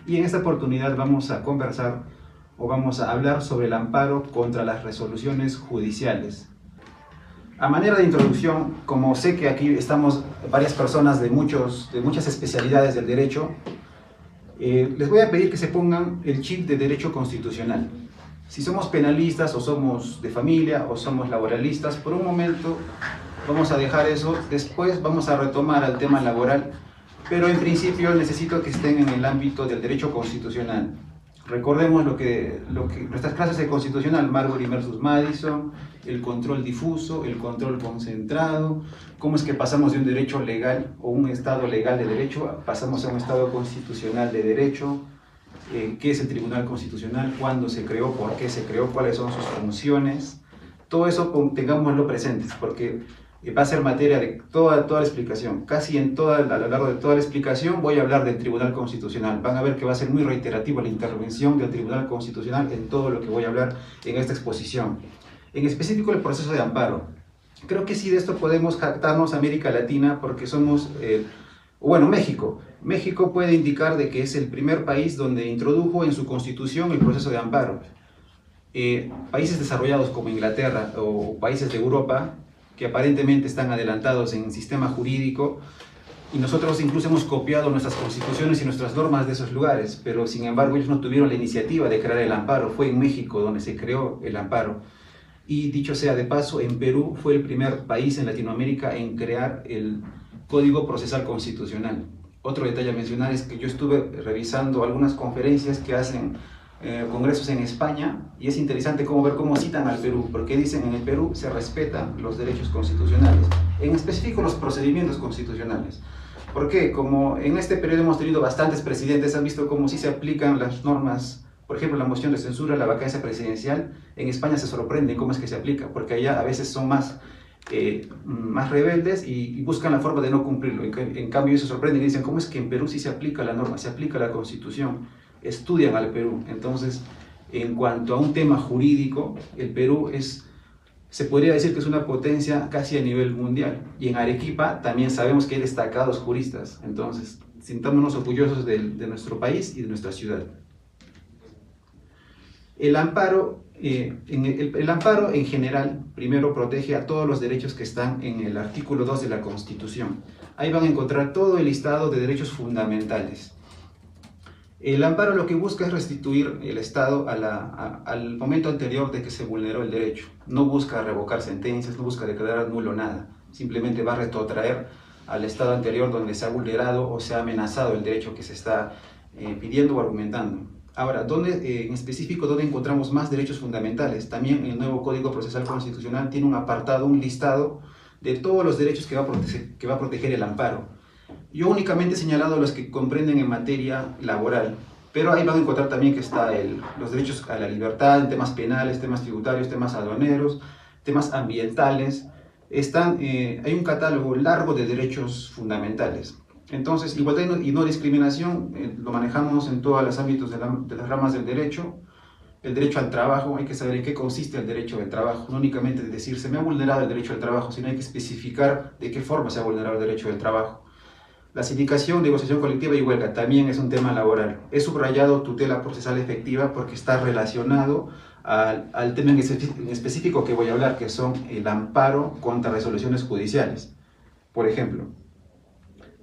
y en esta oportunidad vamos a conversar o vamos a hablar sobre el amparo contra las resoluciones judiciales. A manera de introducción, como sé que aquí estamos varias personas de muchas especialidades del derecho, les voy a pedir que se pongan el chip de derecho constitucional. Si somos penalistas o somos de familia o somos laboralistas, por un momento vamos a dejar eso, después vamos a retomar al tema laboral, pero en principio necesito que estén en el ámbito del derecho constitucional. Recordemos lo que nuestras clases de constitucional, Marbury versus Madison, el control difuso, el control concentrado, cómo es que pasamos de un derecho legal o un estado legal de derecho, pasamos a un estado constitucional de derecho, qué es el Tribunal Constitucional, cuándo se creó, por qué se creó, cuáles son sus funciones. Todo eso tengámoslo presentes, porque va a ser materia de toda la explicación. Casi a lo largo de toda la explicación voy a hablar del Tribunal Constitucional. Van a ver que va a ser muy reiterativo la intervención del Tribunal Constitucional en todo lo que voy a hablar en esta exposición. En específico el proceso de amparo. Creo que sí de esto podemos jactarnos América Latina porque somos, México. México puede indicar de que es el primer país donde introdujo en su constitución el proceso de amparo. Países desarrollados como Inglaterra o países de Europa que aparentemente están adelantados en el sistema jurídico, y nosotros incluso hemos copiado nuestras constituciones y nuestras normas de esos lugares, pero sin embargo ellos no tuvieron la iniciativa de crear el amparo. Fue en México donde se creó el amparo. Y dicho sea de paso, en Perú fue el primer país en Latinoamérica en crear el Código Procesal Constitucional. Otro detalle a mencionar es que yo estuve revisando algunas conferencias que hacen congresos en España, y es interesante ver cómo citan al Perú, porque dicen en el Perú se respetan los derechos constitucionales, en específico los procedimientos constitucionales. ¿Por qué? Como en este periodo hemos tenido bastantes presidentes, han visto cómo sí se aplican las normas, por ejemplo la moción de censura, la vacancia presidencial. En España se sorprenden cómo es que se aplica, porque allá a veces son más rebeldes y buscan la forma de no cumplirlo. En cambio ellos se sorprenden y dicen, ¿cómo es que en Perú sí se aplica la norma, se aplica la Constitución? Estudian al Perú. Entonces, en cuanto a un tema jurídico, el Perú se podría decir que es una potencia casi a nivel mundial. Y en Arequipa también sabemos que hay destacados juristas. Entonces, sintámonos orgullosos de nuestro país y de nuestra ciudad. El amparo en general, primero protege a todos los derechos que están en el artículo 2 de la Constitución. Ahí van a encontrar todo el listado de derechos fundamentales. El amparo lo que busca es restituir el Estado al momento anterior de que se vulneró el derecho. No busca revocar sentencias, no busca declarar nulo nada. Simplemente va a retrotraer al estado anterior donde se ha vulnerado o se ha amenazado el derecho que se está pidiendo o argumentando. Ahora, en específico, ¿dónde encontramos más derechos fundamentales? También el nuevo Código Procesal Constitucional tiene un apartado, un listado de todos los derechos que va a proteger el amparo. Yo únicamente he señalado los que comprenden en materia laboral, pero ahí van a encontrar también que está los derechos a la libertad, en temas penales, temas tributarios, temas aduaneros, temas ambientales. Hay un catálogo largo de derechos fundamentales. Entonces, igualdad y no discriminación lo manejamos en todos los ámbitos de las ramas del derecho. El derecho al trabajo, hay que saber en qué consiste el derecho al trabajo, no únicamente decir se me ha vulnerado el derecho al trabajo, sino hay que especificar de qué forma se ha vulnerado el derecho al trabajo. La sindicación, negociación colectiva y huelga también es un tema laboral. He subrayado tutela procesal efectiva porque está relacionado al tema en específico que voy a hablar, que son el amparo contra resoluciones judiciales. Por ejemplo,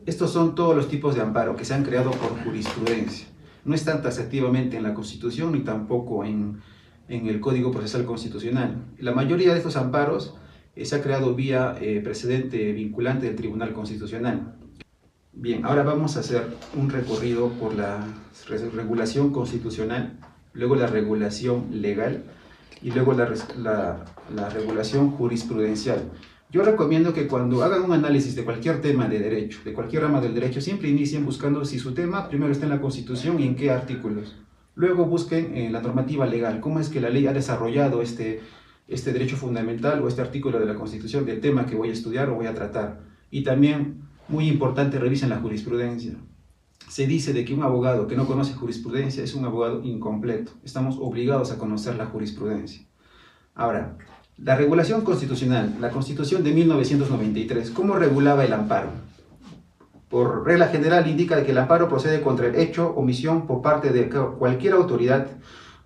estos son todos los tipos de amparo que se han creado por jurisprudencia. No están taxativamente en la Constitución ni tampoco en el Código Procesal Constitucional. La mayoría de estos amparos se ha creado vía precedente vinculante del Tribunal Constitucional. Bien, ahora vamos a hacer un recorrido por la regulación constitucional, luego la regulación legal y luego la regulación jurisprudencial. Yo recomiendo que cuando hagan un análisis de cualquier tema de derecho, de cualquier rama del derecho, siempre inicien buscando si su tema primero está en la Constitución y en qué artículos. Luego busquen la normativa legal, cómo es que la ley ha desarrollado este derecho fundamental o este artículo de la Constitución del tema que voy a estudiar o voy a tratar. Y también, muy importante, revisen la jurisprudencia. Se dice de que un abogado que no conoce jurisprudencia es un abogado incompleto. Estamos obligados a conocer la jurisprudencia. Ahora, la regulación constitucional, la Constitución de 1993, ¿cómo regulaba el amparo? por regla general indica que el amparo procede contra el hecho o omisión por parte de cualquier autoridad,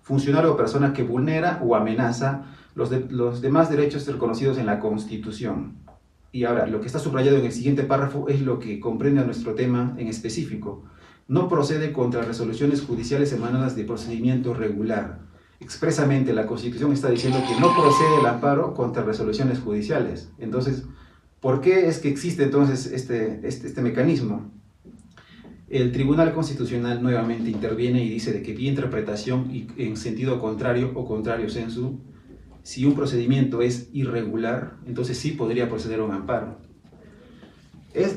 funcionario o persona que vulnera o amenaza los demás derechos reconocidos en la Constitución. Y ahora, lo que está subrayado en el siguiente párrafo es lo que comprende a nuestro tema en específico. No procede contra resoluciones judiciales emanadas de procedimiento regular. Expresamente la Constitución está diciendo que no procede el amparo contra resoluciones judiciales. Entonces, ¿por qué es que existe entonces este mecanismo? El Tribunal Constitucional nuevamente interviene y dice de que vía interpretación y en sentido contrario o contrario sensu, si un procedimiento es irregular, entonces sí podría proceder a un amparo.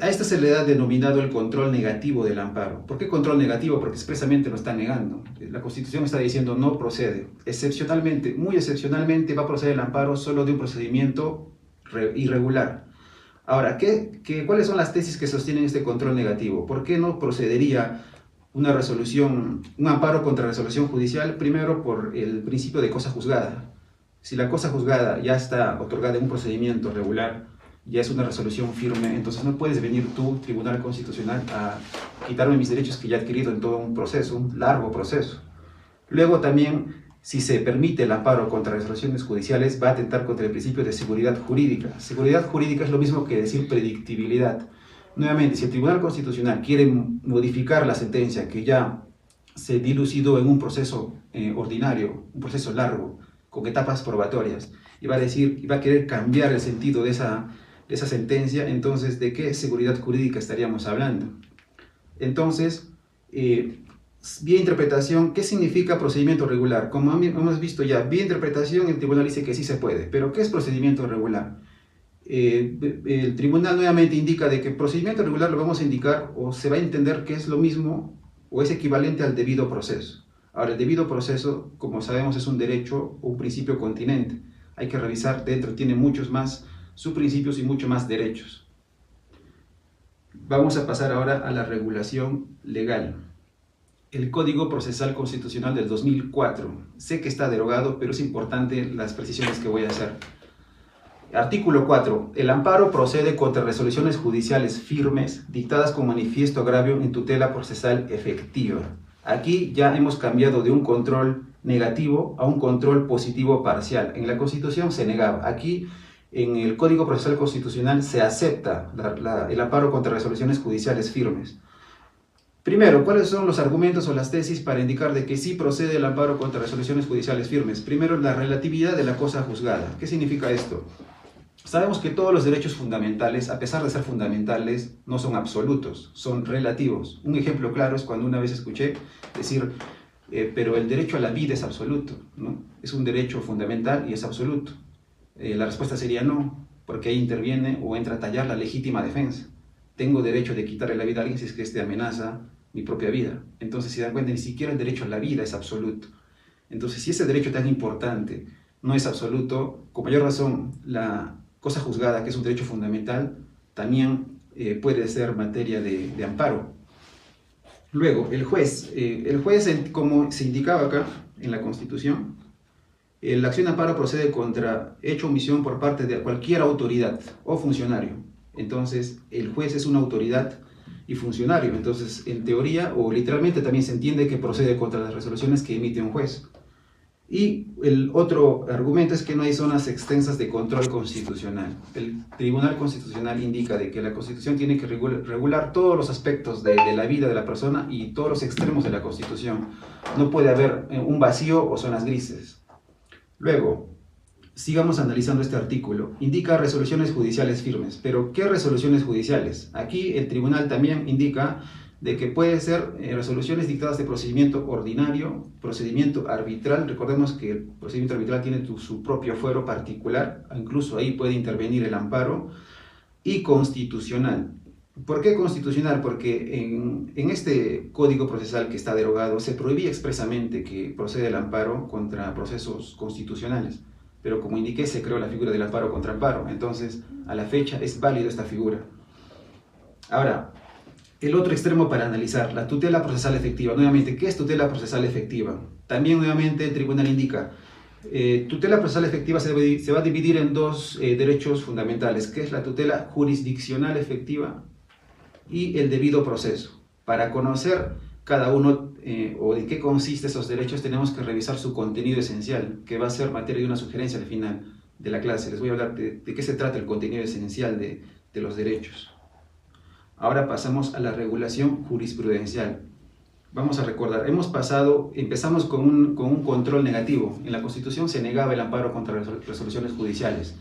A esto se le ha denominado el control negativo del amparo. ¿Por qué control negativo? Porque expresamente lo está negando. La Constitución está diciendo no procede. Excepcionalmente, muy excepcionalmente va a proceder el amparo solo de un procedimiento irregular. Ahora, ¿cuáles son las tesis que sostienen este control negativo? ¿Por qué no procedería un amparo contra resolución judicial? Primero, por el principio de cosa juzgada. Si la cosa juzgada ya está otorgada en un procedimiento regular, ya es una resolución firme, entonces no puedes venir tú, Tribunal Constitucional, a quitarme mis derechos que ya he adquirido en todo un proceso, un largo proceso. Luego también, si se permite el amparo contra resoluciones judiciales, va a atentar contra el principio de seguridad jurídica. Seguridad jurídica es lo mismo que decir predictibilidad. Nuevamente, si el Tribunal Constitucional quiere modificar la sentencia que ya se dilucidó en un proceso ordinario, un proceso largo, con etapas probatorias, y va a querer cambiar el sentido de esa sentencia, entonces, ¿de qué seguridad jurídica estaríamos hablando? Entonces, vía interpretación, ¿qué significa procedimiento regular? Como hemos visto ya, vía interpretación el tribunal dice que sí se puede, pero ¿qué es procedimiento regular? El tribunal nuevamente indica de que procedimiento regular lo vamos a indicar o se va a entender que es lo mismo o es equivalente al debido proceso. Ahora, el debido proceso, como sabemos, es un derecho o un principio continente. Hay que revisar, dentro tiene muchos más subprincipios y mucho más derechos. Vamos a pasar ahora a la regulación legal. El Código Procesal Constitucional del 2004. Sé que está derogado, pero es importante las precisiones que voy a hacer. Artículo 4. El amparo procede contra resoluciones judiciales firmes dictadas con manifiesto agravio en tutela procesal efectiva. Aquí ya hemos cambiado de un control negativo a un control positivo parcial. En la Constitución se negaba. Aquí, en el Código Procesal Constitucional, se acepta el amparo contra resoluciones judiciales firmes. Primero, ¿cuáles son los argumentos o las tesis para indicar de que sí procede el amparo contra resoluciones judiciales firmes? Primero, la relatividad de la cosa juzgada. ¿Qué significa esto? Sabemos que todos los derechos fundamentales, a pesar de ser fundamentales, no son absolutos, son relativos. Un ejemplo claro es cuando una vez escuché decir, pero el derecho a la vida es absoluto, ¿no? Es un derecho fundamental y es absoluto. La respuesta sería no, porque ahí interviene o entra a tallar la legítima defensa. Tengo derecho de quitarle la vida a alguien si es que éste amenaza mi propia vida. Entonces, si dan cuenta, ni siquiera el derecho a la vida es absoluto. Entonces, si ese derecho tan importante no es absoluto, con mayor razón, la cosa juzgada, que es un derecho fundamental, también puede ser materia de amparo. Luego, el juez, como se indicaba acá en la Constitución, la acción de amparo procede contra hecho o omisión por parte de cualquier autoridad o funcionario. Entonces, el juez es una autoridad y funcionario. Entonces, en teoría o literalmente también se entiende que procede contra las resoluciones que emite un juez. Y el otro argumento es que no hay zonas extensas de control constitucional. El Tribunal Constitucional indica de que la Constitución tiene que regular todos los aspectos de la vida de la persona y todos los extremos de la Constitución. No puede haber un vacío o zonas grises. Luego, sigamos analizando este artículo. Indica resoluciones judiciales firmes. ¿Pero qué resoluciones judiciales? Aquí el tribunal también indica de que puede ser resoluciones dictadas de procedimiento ordinario, procedimiento arbitral. Recordemos que el procedimiento arbitral tiene su propio fuero particular, incluso ahí puede intervenir el amparo, y constitucional. ¿Por qué constitucional? Porque en este código procesal que está derogado se prohibía expresamente que proceda el amparo contra procesos constitucionales. Pero como indiqué, se creó la figura del amparo contra amparo. Entonces, a la fecha es válida esta figura. Ahora, el otro extremo para analizar, la tutela procesal efectiva. Nuevamente, ¿qué es tutela procesal efectiva? También nuevamente el tribunal indica, tutela procesal efectiva se va a dividir en dos derechos fundamentales, que es la tutela jurisdiccional efectiva y el debido proceso. Para conocer cada uno o de qué consiste esos derechos, tenemos que revisar su contenido esencial, que va a ser materia de una sugerencia al final de la clase. Les voy a hablar de qué se trata el contenido esencial de los derechos. Ahora pasamos a la regulación jurisprudencial. Vamos a recordar, empezamos con un control negativo. En la Constitución se negaba el amparo contra resoluciones judiciales.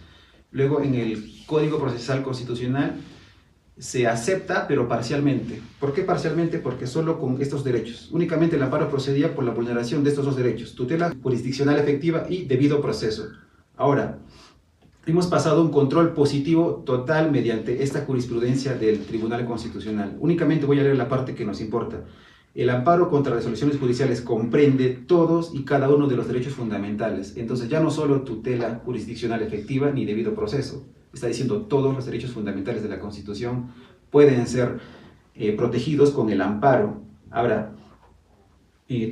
Luego en el Código Procesal Constitucional se acepta, pero parcialmente. ¿Por qué parcialmente? Porque solo con estos derechos. Únicamente el amparo procedía por la vulneración de estos dos derechos: tutela jurisdiccional efectiva y debido proceso. Ahora, hemos pasado a un control positivo total mediante esta jurisprudencia del Tribunal Constitucional. Únicamente voy a leer la parte que nos importa. El amparo contra resoluciones judiciales comprende todos y cada uno de los derechos fundamentales. Entonces ya no solo tutela jurisdiccional efectiva ni debido proceso. Está diciendo todos los derechos fundamentales de la Constitución pueden ser protegidos con el amparo. Ahora,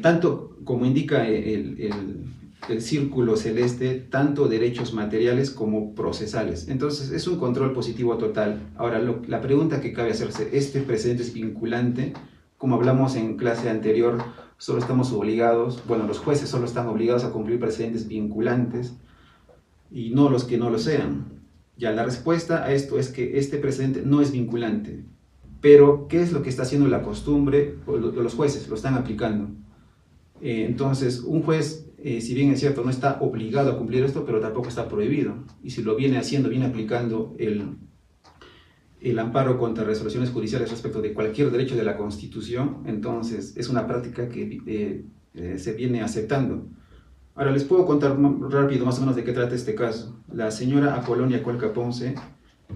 tanto como indica el círculo celeste, tanto derechos materiales como procesales. Entonces es un control positivo total. Ahora, la pregunta que cabe hacerse: ¿este precedente es vinculante? Como hablamos en clase anterior, solo estamos obligados, bueno, los jueces solo están obligados a cumplir precedentes vinculantes y no los que no lo sean. Ya, la respuesta a esto es que este precedente no es vinculante. Pero, ¿qué es lo que está haciendo la costumbre? Los jueces lo están aplicando. Entonces, un juez, si bien es cierto, no está obligado a cumplir esto, pero tampoco está prohibido. Y si lo viene haciendo, viene aplicando el amparo contra resoluciones judiciales respecto de cualquier derecho de la Constitución, entonces es una práctica que se viene aceptando. Ahora les puedo contar rápido más o menos de qué trata este caso. La señora Apolonia Cuelca Ponce,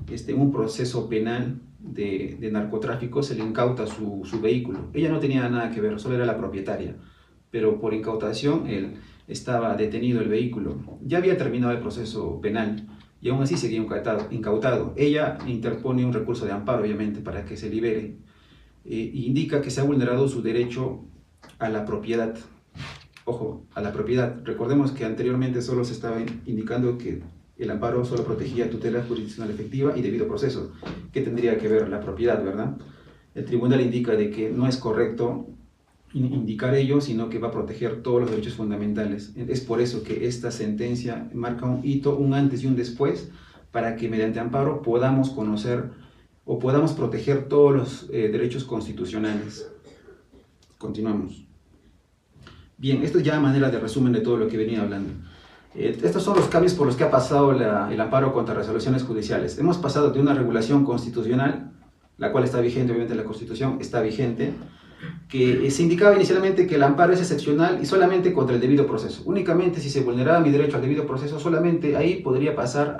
en un proceso penal de narcotráfico, se le incauta su vehículo. Ella no tenía nada que ver, solo era la propietaria, pero por incautación él estaba detenido el vehículo. Ya había terminado el proceso penal y aún así seguía incautado. Ella interpone un recurso de amparo, obviamente, para que se libere. Indica que se ha vulnerado su derecho a la propiedad. Ojo, a la propiedad. Recordemos que anteriormente solo se estaba indicando que el amparo solo protegía tutela jurisdiccional efectiva y debido proceso. ¿Qué tendría que ver la propiedad, verdad? El tribunal indica de que no es correcto indicar ello, sino que va a proteger todos los derechos fundamentales. Es por eso que esta sentencia marca un hito, un antes y un después, para que mediante amparo podamos conocer o podamos proteger todos los derechos constitucionales. Continuamos. Bien, esto es ya a manera de resumen de todo lo que venía hablando. Estos son los cambios por los que ha pasado el amparo contra resoluciones judiciales. Hemos pasado de una regulación constitucional, la cual está vigente, obviamente la Constitución está vigente, que se indicaba inicialmente que el amparo es excepcional y solamente contra el debido proceso. Únicamente si se vulneraba mi derecho al debido proceso, solamente ahí podría pasar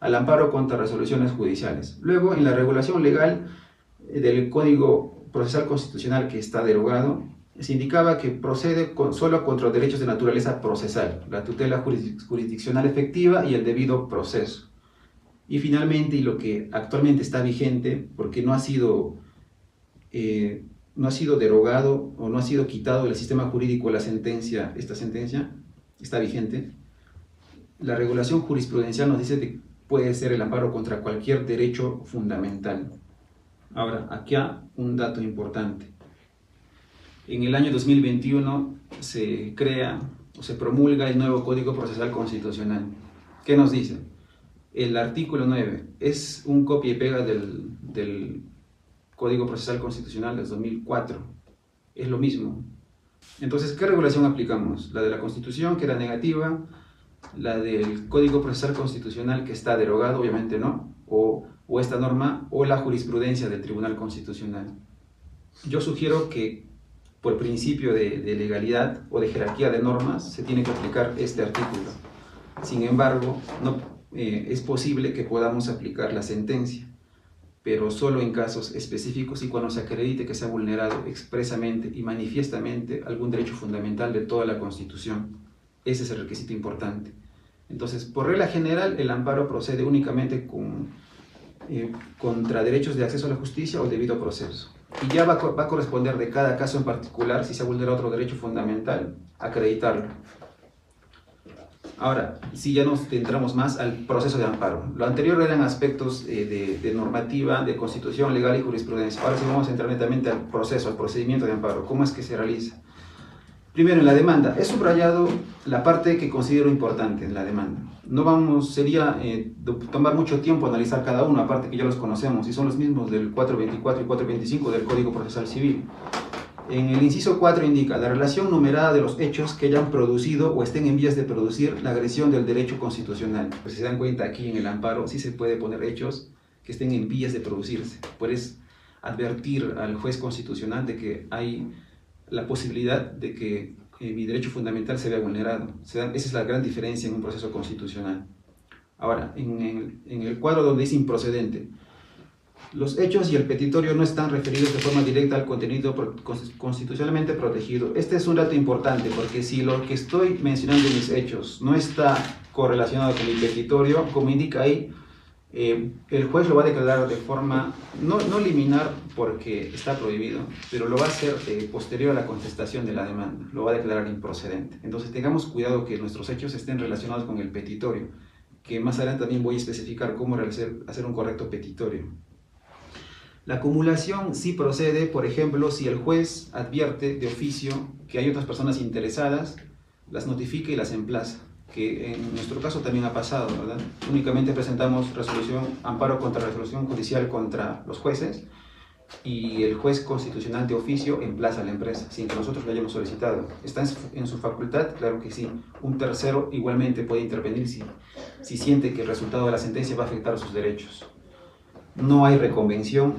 al amparo contra resoluciones judiciales. Luego, en la regulación legal del Código Procesal Constitucional, que está derogado, se indicaba que procede solo contra los derechos de naturaleza procesal, la tutela jurisdiccional efectiva y el debido proceso. Y finalmente, y lo que actualmente está vigente, porque no ha sido derogado o no ha sido quitado del sistema jurídico esta sentencia está vigente. La regulación jurisprudencial nos dice que puede ser el amparo contra cualquier derecho fundamental. Ahora, aquí hay un dato importante. En el año 2021 se crea o se promulga el nuevo Código Procesal Constitucional. ¿Qué nos dice? El artículo 9 es un copia y pega del Código Procesal Constitucional del 2004. Es lo mismo. Entonces, ¿qué regulación aplicamos? La de la Constitución, que era negativa, la del Código Procesal Constitucional, que está derogado, obviamente no, o esta norma, o la jurisprudencia del Tribunal Constitucional. Yo sugiero que por principio de legalidad o de jerarquía de normas se tiene que aplicar este artículo. Sin embargo, es posible que podamos aplicar la sentencia, pero solo en casos específicos y cuando se acredite que se ha vulnerado expresamente y manifiestamente algún derecho fundamental de toda la Constitución. Ese es el requisito importante. Entonces, por regla general, el amparo procede únicamente contra derechos de acceso a la justicia o debido proceso. Y ya va a corresponder de cada caso en particular, si se ha vulnerado otro derecho fundamental, acreditarlo. Ahora, sí, ya nos centramos más al proceso de amparo. Lo anterior eran aspectos de normativa, de constitución legal y jurisprudencia. Ahora sí vamos a entrar netamente al proceso, al procedimiento de amparo. ¿Cómo es que se realiza? Primero, en la demanda. He subrayado la parte que considero importante en la demanda. Sería tomar mucho tiempo analizar cada uno, aparte que ya los conocemos, y son los mismos del 424 y 425 del Código Procesal Civil. En el inciso 4 indica la relación numerada de los hechos que hayan producido o estén en vías de producir la agresión del derecho constitucional. Pues si se dan cuenta, aquí en el amparo sí se puede poner hechos que estén en vías de producirse. Puedes advertir al juez constitucional de que hay la posibilidad de que mi derecho fundamental se vea vulnerado. Esa es la gran diferencia en un proceso constitucional. Ahora, en el cuadro donde dice improcedente, los hechos y el petitorio no están referidos de forma directa al contenido constitucionalmente protegido. Este es un dato importante, porque si lo que estoy mencionando en mis hechos no está correlacionado con mi petitorio, como indica ahí, el juez lo va a declarar de forma, no liminar porque está prohibido, pero lo va a hacer posterior a la contestación de la demanda, lo va a declarar improcedente. Entonces tengamos cuidado que nuestros hechos estén relacionados con el petitorio, que más adelante también voy a especificar cómo hacer un correcto petitorio. La acumulación sí procede, por ejemplo, si el juez advierte de oficio que hay otras personas interesadas, las notifica y las emplaza, que en nuestro caso también ha pasado, ¿verdad? Únicamente presentamos amparo contra resolución judicial contra los jueces y el juez constitucional de oficio emplaza a la empresa, sin que nosotros lo hayamos solicitado. ¿Está en su facultad? Claro que sí. Un tercero igualmente puede intervenir si siente que el resultado de la sentencia va a afectar sus derechos. No hay reconvención,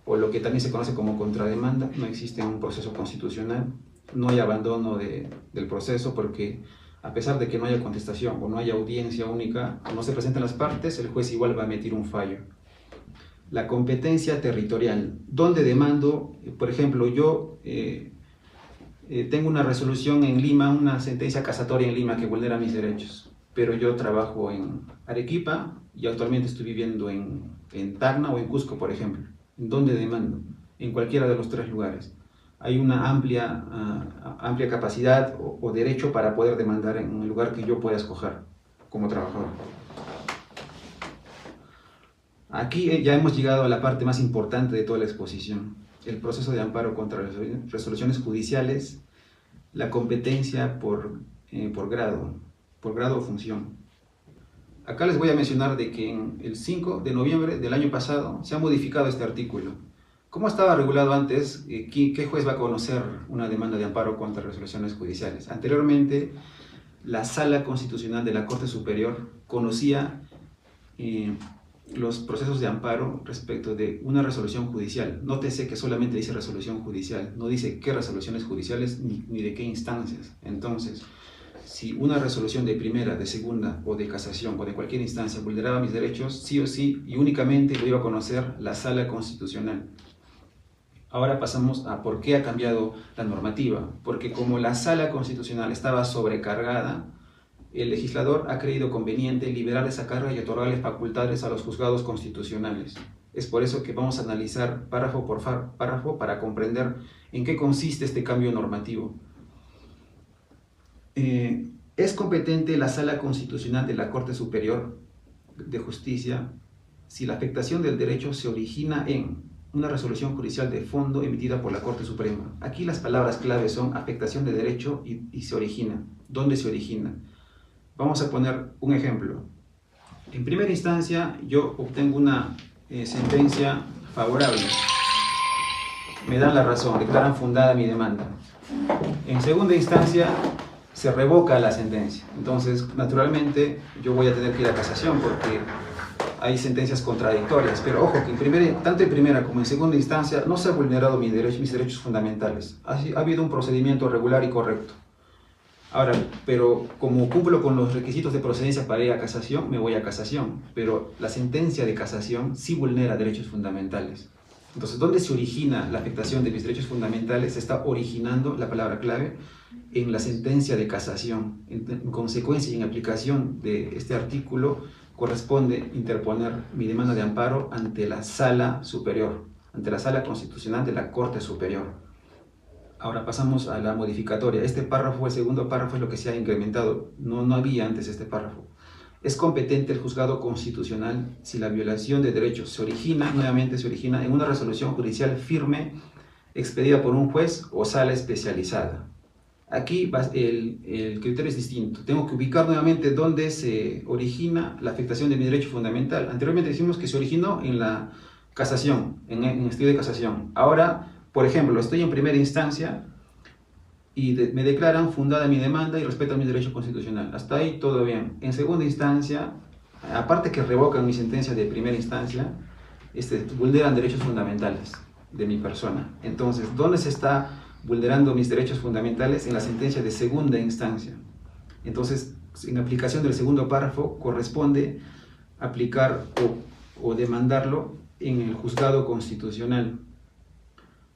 o lo que también se conoce como contrademanda, no existe un proceso constitucional, no hay abandono del proceso porque a pesar de que no haya contestación o no haya audiencia única, o no se presentan las partes, el juez igual va a emitir un fallo. La competencia territorial, donde demando, por ejemplo, yo tengo una resolución en Lima, una sentencia casatoria en Lima que vulnera mis derechos, pero yo trabajo en Arequipa y actualmente estoy viviendo en Tacna o en Cusco, por ejemplo. ¿En dónde demando? En cualquiera de los tres lugares. Hay una amplia capacidad o derecho para poder demandar en el lugar que yo pueda escoger como trabajador. Aquí ya hemos llegado a la parte más importante de toda la exposición, el proceso de amparo contra resoluciones judiciales, la competencia por grado o función. Acá les voy a mencionar de que en el 5 de noviembre del año pasado se ha modificado este artículo. ¿Cómo estaba regulado antes? ¿Qué juez va a conocer una demanda de amparo contra resoluciones judiciales? Anteriormente, la Sala Constitucional de la Corte Superior conocía los procesos de amparo respecto de una resolución judicial. Nótese que solamente dice resolución judicial, no dice qué resoluciones judiciales ni de qué instancias. Entonces, si una resolución de primera, de segunda o de casación o de cualquier instancia vulneraba mis derechos, sí o sí y únicamente lo iba a conocer la Sala Constitucional. Ahora pasamos a por qué ha cambiado la normativa. Porque como la Sala Constitucional estaba sobrecargada, el legislador ha creído conveniente liberar esa carga y otorgarle facultades a los juzgados constitucionales. Es por eso que vamos a analizar párrafo por párrafo para comprender en qué consiste este cambio normativo. Es competente la Sala Constitucional de la Corte Superior de Justicia si la afectación del derecho se origina en una resolución judicial de fondo emitida por la Corte Suprema. Aquí las palabras claves son afectación de derecho y se origina. ¿Dónde se origina? Vamos a poner un ejemplo. En primera instancia, yo obtengo una sentencia favorable. Me dan la razón, declaran fundada mi demanda. En segunda instancia, se revoca la sentencia. Entonces, naturalmente, yo voy a tener que ir a casación porque hay sentencias contradictorias. Pero ojo, que tanto en primera como en segunda instancia no se ha vulnerado mis derechos fundamentales. Ha habido un procedimiento regular y correcto. Ahora, pero como cumplo con los requisitos de procedencia para ir a casación, me voy a casación. Pero la sentencia de casación sí vulnera derechos fundamentales. Entonces, ¿dónde se origina la afectación de mis derechos fundamentales? Se está originando, la palabra clave, en la sentencia de casación. En consecuencia y en aplicación de este artículo, corresponde interponer mi demanda de amparo ante la Sala Superior, ante la Sala Constitucional de la Corte Superior. Ahora pasamos a la modificatoria. Este párrafo, el segundo párrafo, es lo que se ha incrementado. No había antes este párrafo. Es competente el juzgado constitucional si la violación de derechos nuevamente se origina en una resolución judicial firme expedida por un juez o sala especializada. Aquí el criterio es distinto. Tengo que ubicar nuevamente dónde se origina la afectación de mi derecho fundamental. Anteriormente decimos que se originó en la casación, en el estudio de casación. Ahora, por ejemplo, estoy en primera instancia y me declaran fundada mi demanda y respetan mi derecho constitucional. Hasta ahí todo bien. En segunda instancia, aparte que revocan mi sentencia de primera instancia, vulneran derechos fundamentales de mi persona. Entonces, ¿dónde se está vulnerando mis derechos fundamentales? En la sentencia de segunda instancia. Entonces, en aplicación del segundo párrafo, corresponde aplicar o demandarlo en el juzgado constitucional.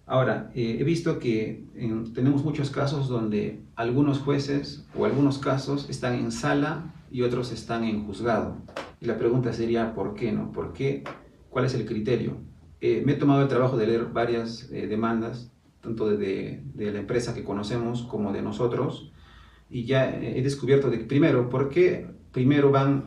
Ahora, he visto que tenemos muchos casos donde algunos jueces o algunos casos están en sala y otros están en juzgado. Y la pregunta sería, ¿por qué no? ¿Por qué? ¿Cuál es el criterio? Me he tomado el trabajo de leer varias demandas, tanto de la empresa que conocemos como de nosotros, y ya he descubierto de que primero, ¿por qué primero van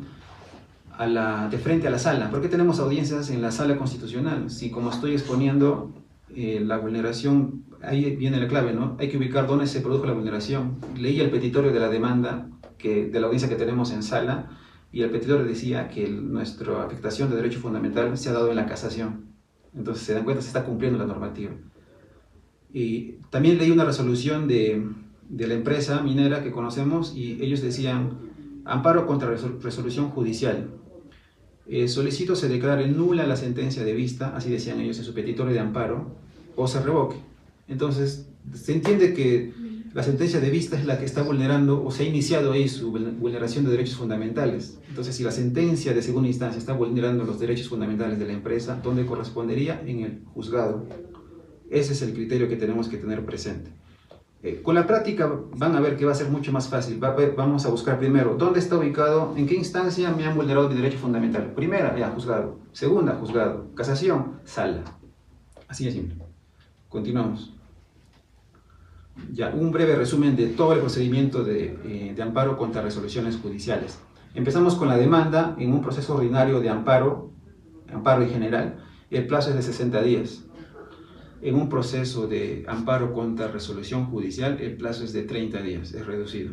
de frente a la sala? ¿Por qué tenemos audiencias en la sala constitucional? Si como estoy exponiendo la vulneración, ahí viene la clave, ¿no? Hay que ubicar dónde se produjo la vulneración. Leí el petitorio de la demanda, de la audiencia que tenemos en sala, y el petitorio decía que nuestra afectación de derecho fundamental se ha dado en la casación. Entonces se dan cuenta, se está cumpliendo la normativa. Y también leí una resolución de la empresa minera que conocemos, y ellos decían: amparo contra resolución judicial. Solicito se declare nula la sentencia de vista, así decían ellos en su petitorio de amparo, o se revoque. Entonces, se entiende que la sentencia de vista es la que está vulnerando, o se ha iniciado ahí su vulneración de derechos fundamentales. Entonces, si la sentencia de segunda instancia está vulnerando los derechos fundamentales de la empresa, ¿dónde correspondería? En el juzgado. Ese es el criterio que tenemos que tener presente. Con la práctica van a ver que va a ser mucho más fácil. Vamos a buscar primero dónde está ubicado, en qué instancia me han vulnerado mi derecho fundamental. Primera, ya, juzgado. Segunda, juzgado. Casación, sala. Así de simple. Continuamos. Ya, un breve resumen de todo el procedimiento de amparo contra resoluciones judiciales. Empezamos con la demanda en un proceso ordinario de amparo en general. El plazo es de 60 días. En un proceso de amparo contra resolución judicial, el plazo es de 30 días, es reducido.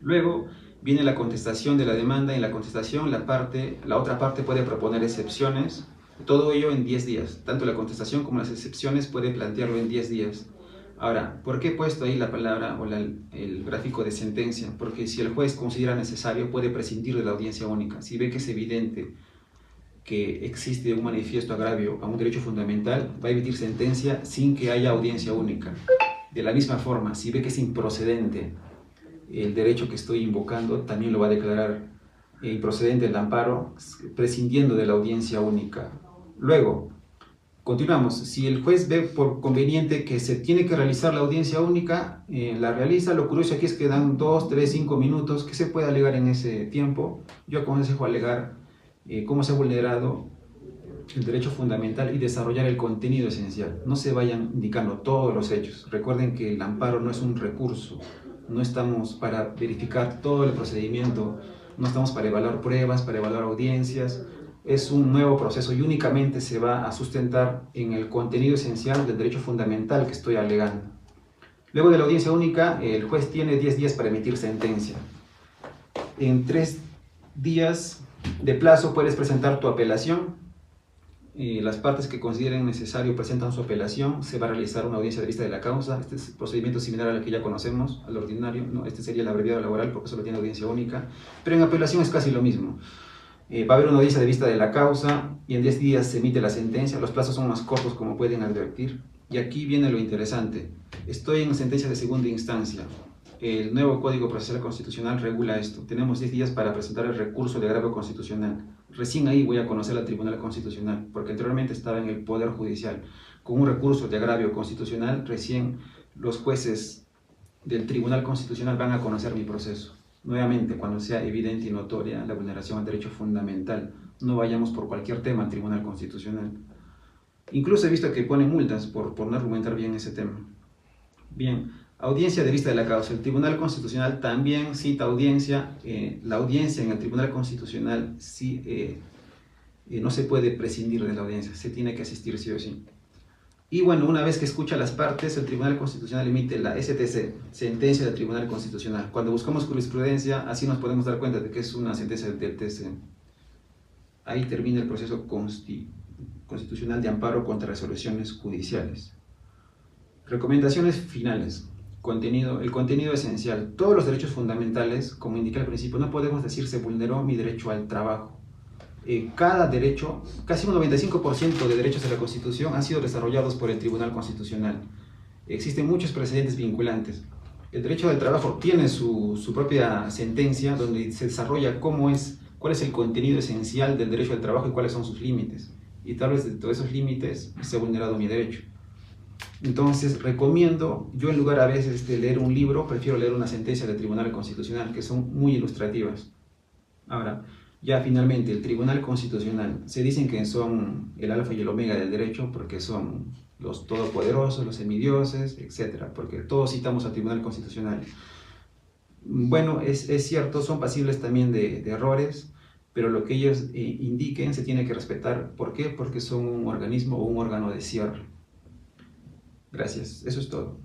Luego viene la contestación de la demanda. En la contestación, la otra parte puede proponer excepciones, todo ello en 10 días. Tanto la contestación como las excepciones puede plantearlo en 10 días. Ahora, ¿por qué he puesto ahí la palabra o el gráfico de sentencia? Porque si el juez considera necesario, puede prescindir de la audiencia única. Si ve que es evidente que existe un manifiesto agravio a un derecho fundamental, va a emitir sentencia sin que haya audiencia única. De la misma forma, si ve que es improcedente el derecho que estoy invocando, también lo va a declarar improcedente el amparo, prescindiendo de la audiencia única. Luego, continuamos. Si el juez ve por conveniente que se tiene que realizar la audiencia única, la realiza. Lo curioso aquí es que dan 2, 3, 5 minutos. ¿Qué se puede alegar en ese tiempo? Yo aconsejo alegar cómo se ha vulnerado el derecho fundamental y desarrollar el contenido esencial. No se vayan indicando todos los hechos. Recuerden que el amparo no es un recurso. No estamos para verificar todo el procedimiento, no estamos para evaluar pruebas, para evaluar audiencias. Es un nuevo proceso y únicamente se va a sustentar en el contenido esencial del derecho fundamental que estoy alegando. Luego de la audiencia única, el juez tiene 10 días para emitir sentencia. En 3 días de plazo puedes presentar tu apelación. Las partes que consideren necesario presentan su apelación. Se va a realizar una audiencia de vista de la causa. Este es un procedimiento similar al que ya conocemos, al ordinario, ¿no? Este sería el abreviado laboral porque solo tiene audiencia única. Pero en apelación es casi lo mismo. Va a haber una audiencia de vista de la causa y en 10 días se emite la sentencia. Los plazos son más cortos, como pueden advertir. Y aquí viene lo interesante. Estoy en sentencia de segunda instancia. El nuevo Código Procesal Constitucional regula esto. Tenemos 10 días para presentar el recurso de agravio constitucional. Recién ahí voy a conocer al Tribunal Constitucional, porque anteriormente estaba en el Poder Judicial. Con un recurso de agravio constitucional, recién los jueces del Tribunal Constitucional van a conocer mi proceso. Nuevamente, cuando sea evidente y notoria la vulneración al derecho fundamental, no vayamos por cualquier tema al Tribunal Constitucional. Incluso he visto que ponen multas por no argumentar bien ese tema. Bien, audiencia de vista de la causa. El Tribunal Constitucional también cita audiencia. La audiencia en el Tribunal Constitucional sí, no se puede prescindir de la audiencia, se tiene que asistir sí o sí. Y bueno, una vez que escucha las partes, el Tribunal Constitucional emite la STC, sentencia del Tribunal Constitucional. Cuando buscamos jurisprudencia, así nos podemos dar cuenta de que es una sentencia del TC. Ahí termina el proceso constitucional de amparo contra resoluciones judiciales. Recomendaciones finales. El contenido esencial. Todos los derechos fundamentales, como indica al principio, no podemos decir se vulneró mi derecho al trabajo. Cada derecho, casi un 95% de derechos de la Constitución han sido desarrollados por el Tribunal Constitucional. Existen muchos precedentes vinculantes. El derecho del trabajo tiene su propia sentencia donde se desarrolla cuál es el contenido esencial del derecho al trabajo y cuáles son sus límites. Y tal vez de todos esos límites se ha vulnerado mi derecho. Entonces recomiendo, yo en lugar a veces de leer un libro, prefiero leer una sentencia del Tribunal Constitucional, que son muy ilustrativas. Ahora, ya finalmente, el Tribunal Constitucional, se dicen que son el alfa y el omega del derecho porque son los todopoderosos, los semidioses, etc. Porque todos citamos al Tribunal Constitucional. Bueno, es cierto, son pasibles también de errores, pero lo que ellos indiquen se tiene que respetar. ¿Por qué? Porque son un organismo o un órgano de cierre. Gracias, eso es todo.